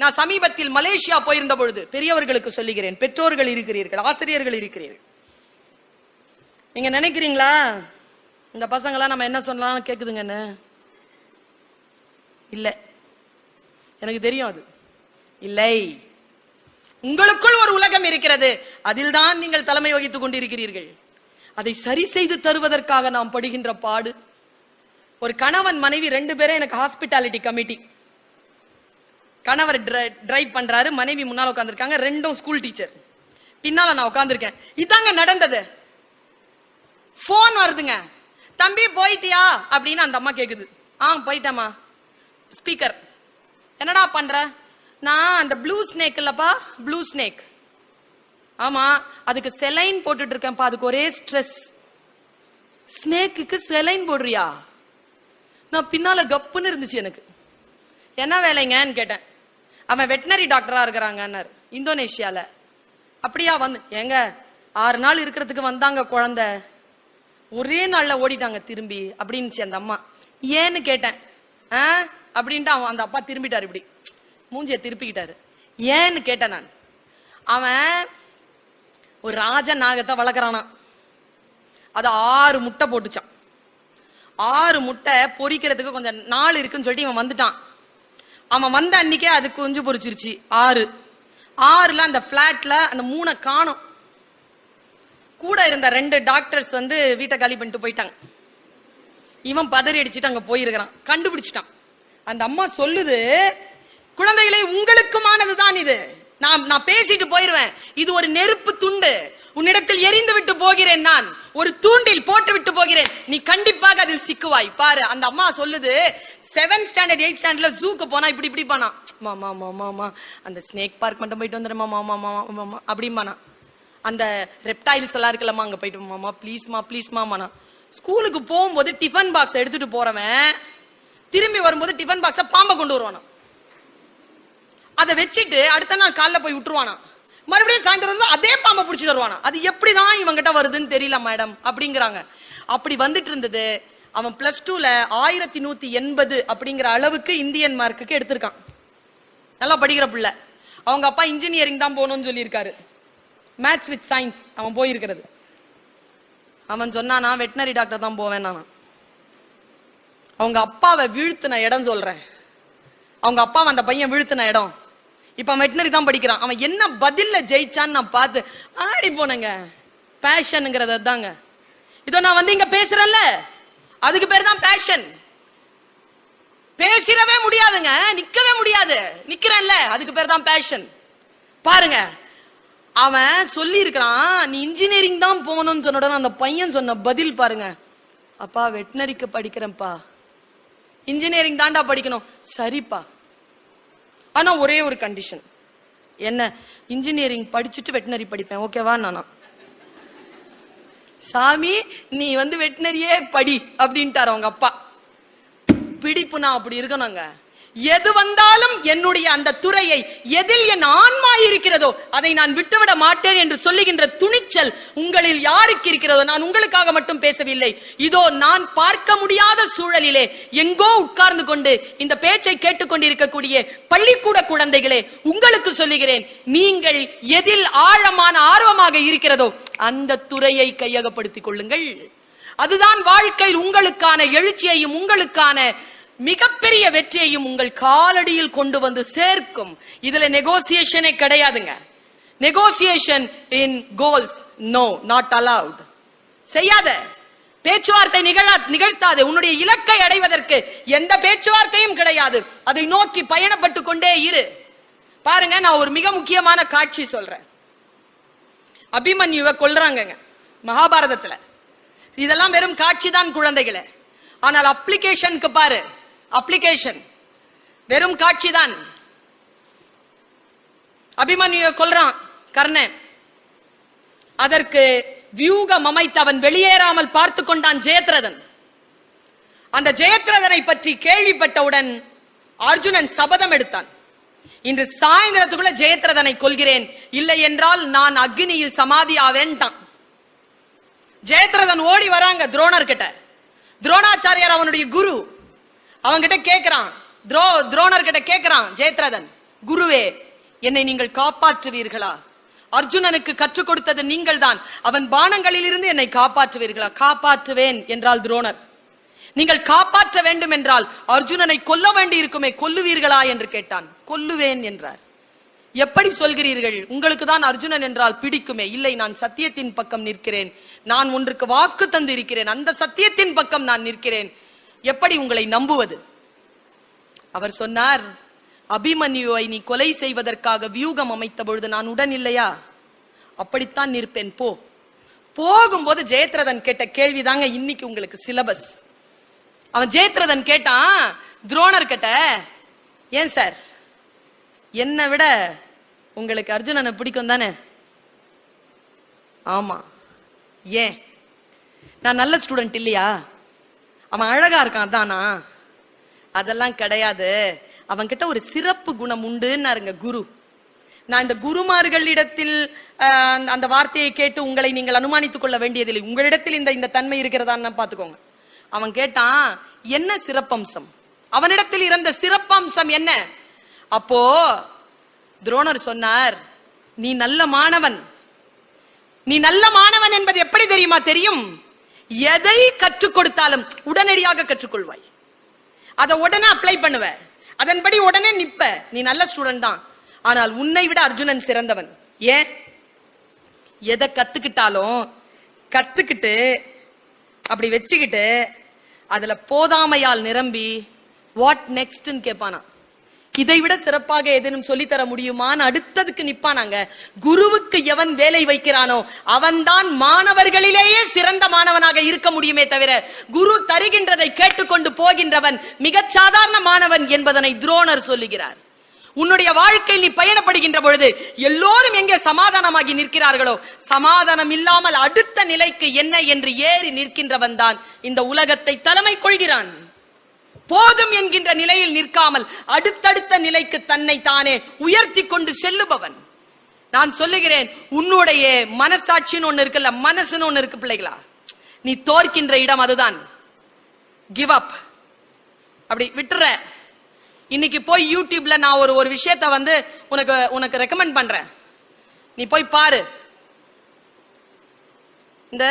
நான் சமீபத்தில் மலேசியா போயிருந்த பொழுது, பெரியவர்களுக்கு சொல்லுகிறேன், பெற்றோர்கள் இருக்கிறீர்கள், ஆசிரியர்கள் இருக்கிறீர்கள், நீங்க நினைக்கிறீங்களா இந்த பசங்களா நம்ம என்ன சொல்லலாம் கேக்குதுங்கன்னு? இல்ல, எனக்கு தெரியும் அது இல்லை. உங்களுக்குள் ஒரு உலகம் இருக்கிறது, அதில் தான் நீங்கள் தலைமை வகித்துக் கொண்டிருக்கிறீர்கள். அதை சரி செய்து தருவதற்காக நாம் படுகின்ற பாடு. ஒரு கணவன் மனைவி 2 பேரும் எனக்கு ஹாஸ்பிட்டாலிட்டி கமிட்டி. கணவர் டிரைவ் பண்றாரு, மனைவி முன்னால உட்கார்ந்துருக்காங்க, 2ம் ஸ்கூல் டீச்சர். பின்னால நான் உட்கார்ந்துருக்கேன். இதாங்க நடந்தது. போன் வருதுங்க, தம்பி போயிட்டியா அப்படின்னு அந்த அம்மா கேக்குது. போயிட்டேமா. ஸ்பீக்கர், என்னடா பண்ற? நான் அந்த ப்ளூ ஸ்னேக் இல்லப்பா, ப்ளூ ஸ்னேக். ஆமா, அதுக்கு செலைன் போட்டுட்டு இருக்கேன்ப்பா, அதுக்கு ஒரே ஸ்ட்ரெஸ். ஸ்னேக்கு செலைன் போடுறியா? நான் பின்னால கப்புன்னு இருந்துச்சு எனக்கு. என்ன வேலைங்கன்னு கேட்டேன். அவன் வெட்டினரி டாக்டரா இருக்கிறாங்க இந்தோனேஷியால. அப்படியா? வந்து ஏங்க 6 நாள் இருக்கிறதுக்கு வந்தாங்க குழந்தை, ஒரே நாள்ல ஓடிட்டாங்க திரும்பி அப்படின்னு அந்த அம்மா. ஏன்னு கேட்டேன். அப்படின்ட்டு அவன் அந்த அப்பா திரும்பிட்டாரு, இப்படி மூஞ்சிய திருப்பிக்கிட்டாரு. ஏன்னு கேட்டேன் நான். அவன் ஒரு ராஜ நாகத்தை வளர்க்கறானா, அது 6 முட்டை போட்டுச்சான். 6 முட்டை பொரிக்கிறதுக்கு கொஞ்சம் நாள் இருக்குன்னு சொல்லிட்டு இவன் வந்துட்டான். அவன் வந்த அன்னைக்கே அது குஞ்சு பொரிச்சிருச்சு 6ல அந்த பிளாட்ல அந்த 3 காணும். கூட இருந்த 2 டாக்டர்ஸ் வந்து வீட்டை காலி பண்ணிட்டு போயிட்டாங்க. இவன் பதறி அடிச்சுட்டு அங்க போயிருக்கிறான், கண்டுபிடிச்சிட்டான். அந்த அம்மா சொல்லுது, குழந்தைகளை உங்களுக்குமானதுதான் இது, நான் பேசிட்டு போயிருவேன், இது ஒரு நெருப்பு துண்டு, உன்னிடத்தில் எரிந்து விட்டு போகிறேன், நான் ஒரு தூண்டில் போட்டு விட்டு போகிறேன், நீ கண்டிப்பாக அதில் சிக்குவாய் பாரு. அந்த அம்மா சொல்லுது, 7th ஸ்டாண்டர்ட் 8th ஸ்டாண்டர்ட்ல ஜூக்கு போனா இப்படி பண்ணா, மாமா மாமா மாமா அந்த ஸ்னேக் பார்க் மட்டும் போயிட்டு வந்துடுமா மாமா மாமா மாமா அப்படிமானா. அந்த ரெப்டைல்ஸ் எல்லாம் இருக்கலமா, அங்க போயிட்டு மாமா ப்ளீஸ்மா ப்ளீஸ்மாமானா. ஸ்கூலுக்கு போகும்போது டிஃபன் பாக்ஸ் எடுத்துட்டு போறவன் திரும்பி வரும்போது டிஃபன் பாக்ஸ பாம்பை கொண்டு வருவானா. அதை வச்சுட்டு அடுத்த நாள் காலைல போய் விட்டுருவானா. மறுபடியும் சாயந்தரம் அதே பாம்பை பிடிச்சிட்டு வருவானா. அது எப்படிதான் இவங்கிட்ட வருதுன்னு தெரியல மேடம் அப்படிங்கிறாங்க. அப்படி வந்துட்டு இருந்தது. அவன் +2ல 1180 அப்படிங்கிற அளவுக்கு இந்தியன் மார்க்குக்கு எடுத்திருக்கான். நல்லா படிக்கிற பிள்ளை. அவங்க அப்பா இன்ஜினியரிங் தான் போகணும்னு சொல்லியிருக்காரு, மேத்ஸ் வித் சயின்ஸ் அவன் போயிருக்கிறது. அவன் சொன்னானா வெட்டினரி டாக்டர் தான் போவேன். அவங்க அப்பாவை வீழ்த்தின இடம் சொல்றேன். அவங்க அப்பாவை அந்த பையன் வீழ்த்தின இடம். இப்ப வெட்டினரி தான் படிக்கிறான். அவன் என்ன பதில்ல ஜெயிச்சான்னு நான் பார்த்து ஆடி போனேங்க. பேஷன்ங்கிறது தாங்க. இதோ நான் வந்து இங்க பேசுறேன்ல, அதுக்கு பேர் தான் பேஷன். பேசிடவே முடியாதுங்க, நிக்கவே முடியாது, நிக்கிறேன்ல, அதுக்கு பேர் தான் பேஷன். பாருங்க, அவன் சொல்லி இருக்கிறான் நீ இன்ஜினியரிங் தான் போகணும்னு சொன்ன அந்த பையன் சொன்ன பதில் பாருங்க, அப்பா வெட்டினரிக்கு படிக்கிறேன்ப்பா, இன்ஜினியரிங் தாண்டா படிக்கணும். சரிப்பா, ஆனா ஒரே ஒரு கண்டிஷன், என்ன இன்ஜினியரிங் படிச்சுட்டு வெட்டினரி படிப்பேன், ஓகேவா? நானா சாமி நீ வந்து வெட்டினரியே படி அப்படின்ட்டாரு அவங்க அப்பா. பிடிப்பு நான் அப்படி இருக்கணுங்க. எது வந்தாலும் என்னுடைய அந்த துறையை, எதில் என் ஆன்மா இருக்கிறதோ அதை நான் விட்டுவிட மாட்டேன் என்று சொல்லுகின்ற துணிச்சல் உங்களில் யாருக்கு இருக்கிறதோ, நான் உங்களுக்காக மட்டும் பேசவில்லை. இதோ நான் பார்க்க முடியாத சூழலிலே எங்கோ உட்கார்ந்து கொண்டு இந்த பேச்சை கேட்டுக்கொண்டிருக்கக்கூடிய பள்ளிக்கூட குழந்தைகளே, உங்களுக்கு சொல்லுகிறேன், நீங்கள் எதில் ஆழமான ஆர்வமாக இருக்கிறதோ அந்த துறையை கையகப்படுத்திக் கொள்ளுங்கள். அதுதான் வாழ்க்கையில் உங்களுக்கான எழுச்சியையும் உங்களுக்கான மிகப்பெரிய வெற்றியையும் உங்கள் காலடியில் கொண்டு வந்து சேர்க்கும். இதுல நெகோசியேஷனே கிடையாதுங்க. Negotiation includes no, not allowed. செய்யாத பேச்சுவார்த்தை நிகழ்த்தாது. உன்னுடைய இலக்கை அடைவதற்கு எந்த பேச்சுவார்த்தையும் கிடையாது. அதை நோக்கி பயணப்பட்டு கொண்டே இரு. பாருங்க, நான் ஒரு மிக முக்கியமான காட்சி சொல்றேன். அபிமன்யுவை கொல்றாங்க மகாபாரதத்துல. இதெல்லாம் வெறும் காட்சி தான் குழந்தைகளே. ஆனால் அப்ளிகேஷனுக்கு பாரு, அப்ளிகேஷன் வெறும் காட்சி தான். அபிமன்யுவை கொல்றான் கர்ணன். அதற்கு வியூகம் அமைத்து அவன் வெளியேறாமல் பார்த்து கொண்டான் ஜெயத்ரதன். அந்த ஜெயத்ரதனை பற்றி கேள்விப்பட்டவுடன் அர்ஜுனன் சபதம் எடுத்தான், இன்று சாயந்தரத்துக்குள்ள ஜெயத்ரதனை கொல்கிறேன், இல்லை என்றால் நான் அக்னியில் சமாதி ஆவேன்ட்டான். ஜெயத்ரதன் ஓடி வராங்க துரோணர் கிட்ட. துரோணாச்சாரியார் அவனுடைய குரு. அவன்கிட்ட கேட்கிறான், துரோணர் கிட்ட கேட்கிறான் ஜெயத்ரதன், குருவே, என்னை நீங்கள் காப்பாற்றுவீர்களா? அர்ஜுனனுக்கு கற்றுக் கொடுத்தது நீங்கள் தான். அவன் பானங்களில் இருந்து என்னை காப்பாற்றுவீர்களா? காப்பாற்றுவேன் என்றால் துரோணர். நீங்கள் காப்பாற்ற வேண்டும் என்றால் அர்ஜுனனை கொல்ல வேண்டி இருக்குமே, கொல்லுவீர்களா என்று கேட்டான். கொல்லுவேன் என்றார். எப்படி சொல்கிறீர்கள்? உங்களுக்கு தான் அர்ஜுனன் என்றால் பிடிக்குமே. இல்லை, நான் சத்தியத்தின் பக்கம் நிற்கிறேன். நான் ஒன்றுக்கு வாக்கு தந்து இருக்கிறேன். அந்த சத்தியத்தின் பக்கம் நான் நிற்கிறேன். எப்படி உங்களை நம்புவது? அவர் சொன்னார், அபிமன்யுவை நீ கொலை செய்வதற்காக வியூகம் அமைத்த பொழுது நான் உடன் இல்லையா? அப்படித்தான் நிற்பேன். போ. போகும்போது ஜெயத்ரதன் கேட்ட கேள்விதாங்க இன்னைக்கு உங்களுக்கு சிலபஸ். அவன் ஜெயத்ரதன் கேட்டான் துரோணர் கிட்ட, ஏன் சார், என்னை விட உங்களுக்கு அர்ஜுனனை பிடிக்கும் தானே? ஆமா. ஏன்? நான் நல்ல ஸ்டூடெண்ட் இல்லையா? அவன் அழகா இருக்கான் தானா? அதெல்லாம் கிடையாது. அவன் கிட்ட ஒரு சிறப்பு குணம் உண்டுன்னாருங்க குரு. நான் இந்த குருமார்களிடத்தில் அந்த வார்த்தையை கேட்டு உங்களை நீங்கள் அனுமானித்துக் கொள்ள வேண்டியதில்லை. உங்களிடத்தில் இந்த தன்மை இருக்கிறதான்னு பாத்துக்கோங்க. அவன் கேட்டான், என்ன சிறப்பம்சம்? அவனிடத்தில் இருந்த சிறப்பம்சம் என்ன? அப்போ துரோணர் சொன்னார், நீ நல்ல மாணவன். நீ நல்ல மாணவன் என்பது எப்படி தெரியுமா? தெரியும். எதை கற்றுக் கொடுத்தாலும் உடனடியாக கற்றுக்கொள்வாய். அதை உடனே அப்ளை பண்ணுவ, அதன்படி உடனே நிப்ப. நீ நல்ல ஸ்டூடெண்ட் தான். ஆனால் உன்னை விட அர்ஜுனன் சிறந்தவன். ஏன்? எதை கத்துக்கிட்டாலும் கத்துக்கிட்டு அப்படி வச்சுக்கிட்டு அதுல போதாமையால் நிரம்பி வாட் நெக்ஸ்ட் கேட்பானா. இதை விட சிறப்பாக ஏதேனும் சொல்லித்தர முடியுமான்னு அடுத்ததுக்கு நிப்பானாங்க. குருவுக்கு எவன் வேலை வைக்கிறானோ அவன்தான் மாணவர்களிலேயே சிறந்த மாணவனாக இருக்க முடியுமே தவிர, குரு தருகின்றதை கேட்டுக்கொண்டு போகின்றவன் மிகச் சாதாரண மாணவன் என்பதனை துரோணர் சொல்லுகிறார். உன்னுடைய வாழ்க்கையில் நீ பயணப்படுகின்ற பொழுது எல்லோரும் எங்கே சமாதானமாகி நிற்கிறார்களோ, சமாதானம் இல்லாமல் அடுத்த நிலைக்கு என்ன என்று ஏறி நிற்கின்றவன் தான் இந்த உலகத்தை தலைமை கொள்கிறான். போதும் என்கின்ற நிலையில் நிற்காமல் அடுத்தடுத்த நிலைக்கு தன்னை தானே உயர்த்தி கொண்டு செல்லுபவன். நான் சொல்லுகிறேன், உன்னுடைய மனசாட்சின்னு ஒண்ணு இருக்குல்ல, மனசுன்னு ஒண்ணு இருக்கு பிள்ளைகளா, நீ தோற்கின்ற இடம் அதுதான். Give up. அப்படி விட்டுற. இன்னைக்கு போய் யூடியூப்ல நான் ஒரு விஷயத்தை உனக்கு ரெக்கமெண்ட் பண்றேன், நீ போய் பாரு. இந்த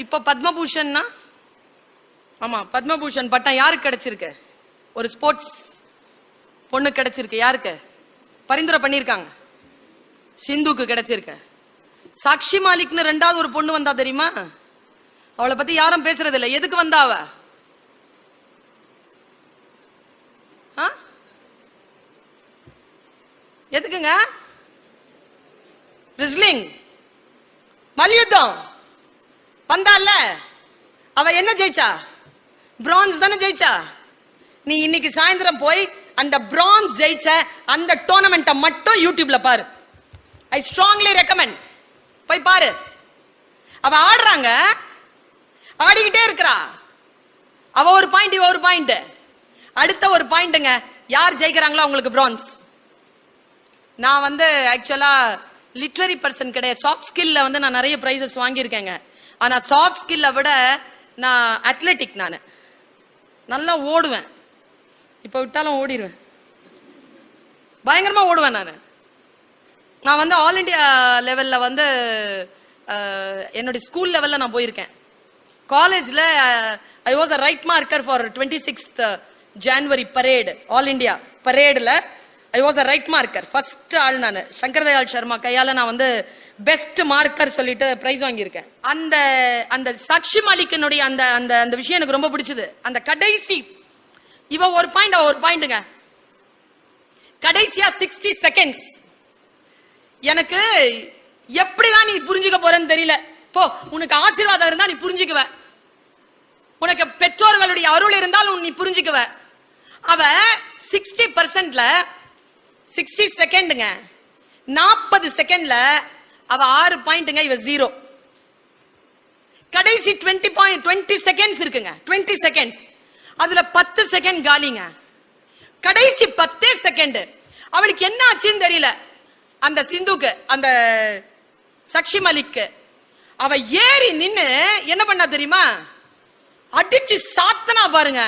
இப்ப பத்மபூஷன்னா, ஆமா, பத்மபூஷன் பட்டம் யாருக்கு கிடைச்சிருக்கு? ஒரு ஸ்போர்ட்ஸ் பொண்ணு கிடைச்சிருக்கு. யாருக்கு பரிந்துரை பண்ணிருக்காங்க? சிந்துக்கு கிடைச்சிருக்கு. சாக்ஷி மாலிக்னு ரெண்டாவது ஒரு பொண்ணு வந்தா தெரியுமா? அவளை பத்தி யாரும் பேசுறது இல்லை. எதுக்கு வந்தா அவ? எதுக்குங்க? ரெஸ்லிங், மல்யுத்தம் வந்தால. அவ என்ன ஜெயிச்சா? பிரான்ஸ் தானே ஜெயிச்சா. நீ இன்னைக்கு சாயந்தரம் போய் அந்த பிரான்ஸ் ஜெயிச்ச அந்த டோர்னமெண்ட்டை மட்டும் யூடியூப்ல பாரு. I strongly recommend. போய் பாரு. அவ ஆடுறாங்க, ஆடிக்கிட்டே இருக்கிறா. அவ ஒரு பாயிண்ட், இவ ஒரு பாயிண்ட். அடுத்த ஒரு பாயிண்ட்ங்க, யார் ஜெயிக்கிறாங்களோ அவங்களுக்கு பிரான்ஸ். நான் ஆக்சுவலா லிட்ரரி பர்சன் கிடையாது. சாஃப்ட் ஸ்கில்ல நான் நிறைய பிரைசஸ் வாங்கியிருக்கேங்க. ஆனா சாஃப்ட் ஸ்கில்ல விட நான் அத்லெட்டிக். நான் நல்லா ஓடுவேன். இப்ப விட்டாலும் ஓடிடுவேன். பயங்கரமா ஓடுவேன். நான் ஆல் இண்டியா லெவல்ல என்னுடைய ஸ்கூல் லெவல்ல நான் போயிருக்கேன். காலேஜ்ல I was a right marker for 26th January parade. All India பரேட்ல I was a right marker. First ஆள் நான். சங்கர் தயாள் சர்மா கையால நான் பெஸ்ட் மார்க்கர் சொல்லிட்டு பிரைஸ் வாங்கியிருக்கேன். அந்த சாக்ஷி மாலிக்கினுடைய அந்த விஷயம் எனக்கு ரொம்ப பிடிச்சது. அந்த கடைசி இவ ஒரு பாயிண்ட், அவ ஒரு பாயிண்ட்ங்க. கடைசியா 60 seconds. எனக்கு எப்படிதான் நீ புரிஞ்சுக்க போறேன்னு தெரியல. போ, உனக்கு ஆசீர்வாதம் இருந்தா நீ புரிஞ்சுக்குவ, உனக்கு பெற்றோர்களுடைய அருள் இருந்தால் நீ புரிஞ்சுக்குவ. அவ 60%ல 60 செகண்ட்ங்க, 40 செகண்ட்ல அவ 6 பாயிண்ட்ங்க, இவ 0. கடைசி 20 செகண்ட்ஸ் இருக்குங்க. 20 செகண்ட்ஸ், அதுல 10 செகண்ட் காலிங்க. கடைசி 10 செகண்ட் அவளுக்கு என்ன ஆச்சுன்னு தெரியல. அந்த சிந்துக்கு, அந்த சாக்ஷி மாலிக்கு அவ ஏறி நின்னு என்ன பண்ணா தெரியுமா? அடிச்சு சாத்தனா பாருங்க.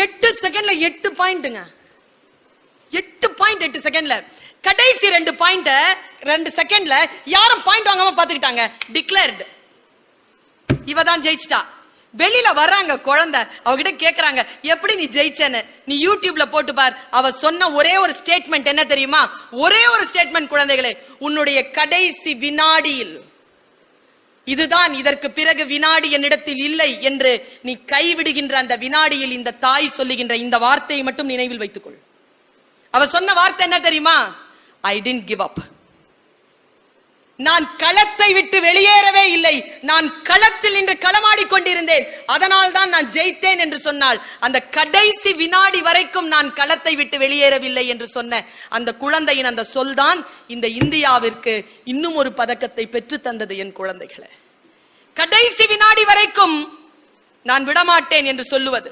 8 செகண்ட்ல 8 பாயிண்ட்ங்க. 8.8 செகண்ட்ல கடைசி 2 செகண்ட்ல யாரும் பாயிண்ட் வாங்காம பாத்துக்கிட்டாங்க. டிக்ளேர்டு. இவதான் ஜெயிச்சிட்டா. வெளியில வர்றாங்க குழந்தை, அவகிட்ட கேக்குறாங்க எப்படி நீ ஜெயிச்சேன்னு. நீ யூடியூப்ல போட்டு பார். அவ சொன்ன ஒரே ஒரு ஸ்டேட்மெண்ட் என்ன தெரியுமா? ஒரே ஒரு ஸ்டேட்மெண்ட், குழந்தைகளே, உன்னுடைய கடைசி வினாடியில், இதுதான், இதற்கு பிறகு வினாடி என்னிடத்தில் இல்லை என்று நீ கைவிடுகின்ற அந்த வினாடியில் இந்த தாய் சொல்லுகின்ற இந்த வார்த்தையை மட்டும் நினைவில் வைத்துக்கொள். அவ சொன்ன வார்த்தை என்ன தெரியுமா? I didn't give up. நான் களத்தை விட்டு வெளியேறவே இல்லை. நான் களத்தில் நின்று களமாடி கொண்டிருந்தேன். அதனால் தான் நான் ஜெயித்தேன் என்று சொன்னால், அந்த கடைசி வினாடி வரைக்கும் நான் களத்தை விட்டு வெளியேறவில்லை என்று சொன்ன அந்த குழந்தையின் அந்த சொல்தான் இந்த இந்தியாவிற்கு இன்னும் ஒரு பதக்கத்தை பெற்று தந்தது. என் குழந்தைகளை, கடைசி வினாடி வரைக்கும் நான் விடமாட்டேன் என்று சொல்லுவது.